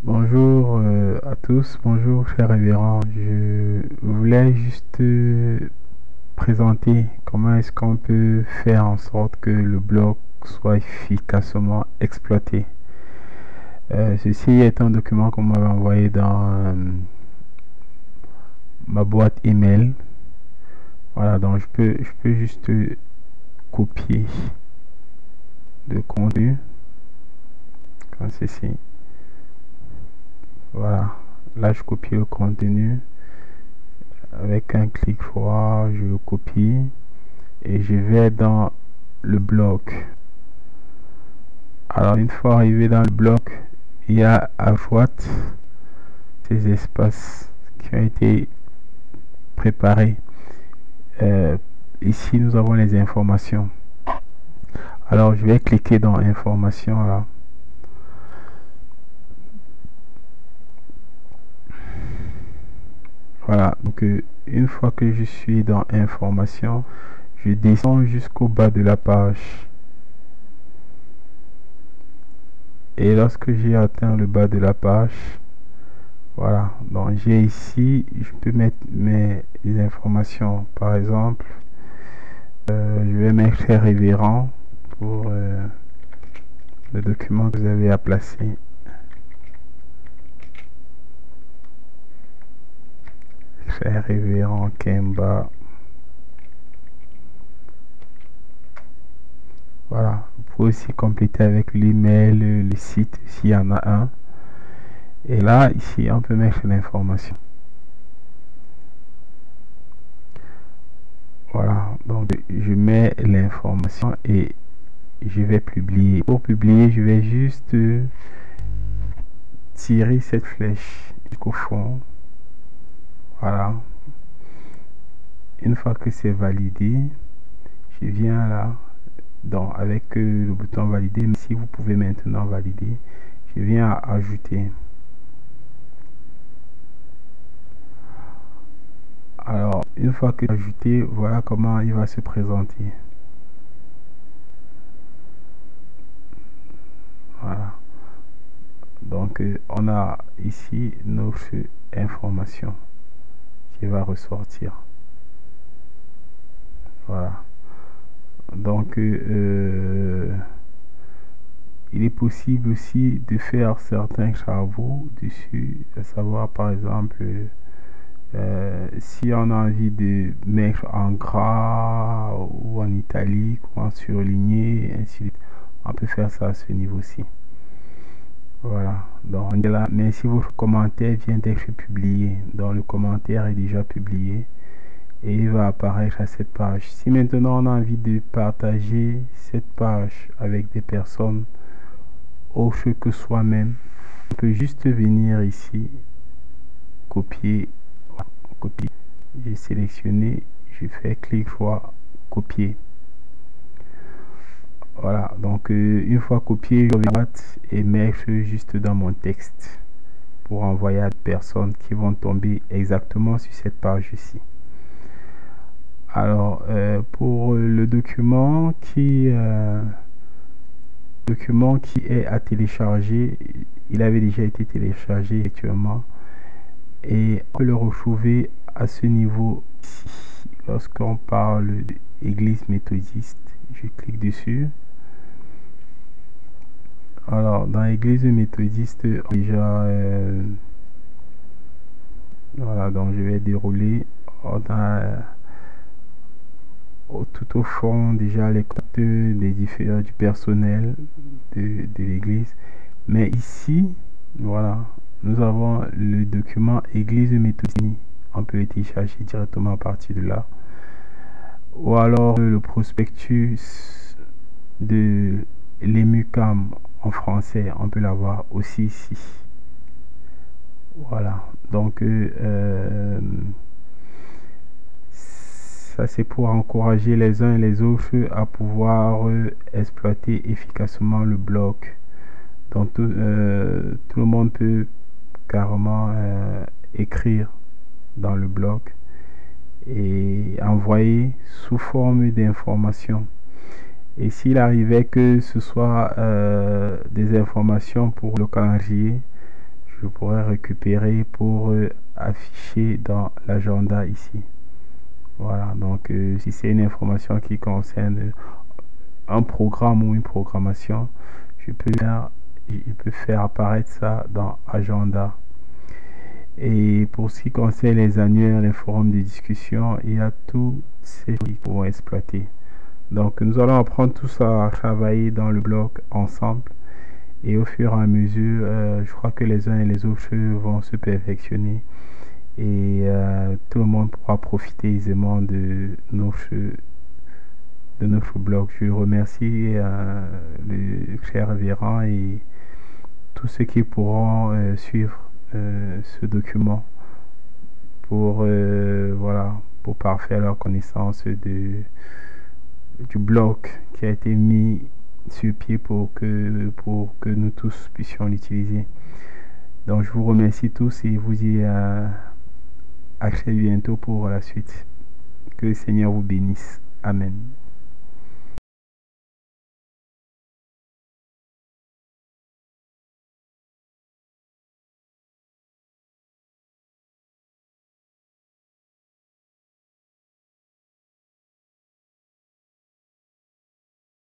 Bonjour à tous, bonjour cher révérend. Je voulais juste présenter comment est-ce qu'on peut faire en sorte que le blog soit efficacement exploité. Ceci est un document qu'on m'avait envoyé dans ma boîte email. Voilà, donc je peux juste copier le contenu comme ceci. Voilà, là je copie le contenu. Avec un clic droit, je le copie et je vais dans le bloc. Alors une fois arrivé dans le bloc, il y a à droite ces espaces qui ont été préparés. Ici nous avons les informations. Alors je vais cliquer dans informations là. Voilà, donc une fois que je suis dans information, je descends jusqu'au bas de la page. Et lorsque j'ai atteint le bas de la page, voilà, donc j'ai ici, je peux mettre mes informations. Par exemple, je vais mettre cher révérend pour le document que vous avez à placer. Cher révérend Kemba. Voilà, vous pouvez aussi compléter avec l'email, le site s'il y en a un. Et là, ici, on peut mettre l'information. Voilà, donc je mets l'information et je vais publier. Pour publier, je vais juste tirer cette flèche jusqu'au fond. Voilà. Une fois que c'est validé, je viens là, donc avec le bouton valider. Mais si vous pouvez maintenant valider, je viens à ajouter. Alors, une fois que ajouté, voilà comment il va se présenter. Voilà. Donc, on a ici notre information qui va ressortir. Voilà. Donc, il est possible aussi de faire certains travaux dessus, à savoir par exemple, si on a envie de mettre en gras ou en italique ou en surligné, ainsi de suite, on peut faire ça à ce niveau-ci. Voilà, donc on est là. Mais si votre commentaire vient d'être publié, donc le commentaire est déjà publié et il va apparaître à cette page. Si maintenant on a envie de partager cette page avec des personnes autres que soi-même, on peut juste venir ici, copier, copier. J'ai sélectionné, je fais clic droit, copier. Voilà, donc une fois copié, je vais et mettre juste dans mon texte pour envoyer à des personnes qui vont tomber exactement sur cette page ici. Alors, pour le document qui est à télécharger, il avait déjà été téléchargé actuellement et on peut le retrouver à ce niveau ici. Lorsqu'on parle d'église méthodiste, je clique dessus. Alors, dans l'église méthodiste, déjà, voilà, donc je vais dérouler. On a tout au fond déjà les comptes des différents du personnel de l'église. Mais ici, voilà, nous avons le document église méthodiste. On peut le télécharger directement à partir de là. Ou alors le prospectus de l'EMUCAM en français, on peut l'avoir aussi ici. Voilà, donc ça c'est pour encourager les uns et les autres à pouvoir exploiter efficacement le blog. Donc tout le monde peut carrément écrire dans le blog et envoyer sous forme d'informations. Et s'il arrivait que ce soit des informations pour le calendrier, je pourrais récupérer pour afficher dans l'agenda ici. Voilà, donc si c'est une information qui concerne un programme ou une programmation, je peux faire apparaître ça dans agenda. Et pour ce qui concerne les annuaires, les forums de discussion, il y a tous ces choses qu'on va exploiter. Donc nous allons apprendre tout ça à travailler dans le bloc ensemble. Et au fur et à mesure, je crois que les uns et les autres vont se perfectionner. Et tout le monde pourra profiter aisément de notre blog. Je remercie le cher Véran et tous ceux qui pourront suivre ce document pour voilà, pour parfaire leur connaissance du blog qui a été mis sur pied pour que nous tous puissions l'utiliser. Donc je vous remercie tous et vous dis à très bientôt pour la suite. Que le Seigneur vous bénisse. Amen.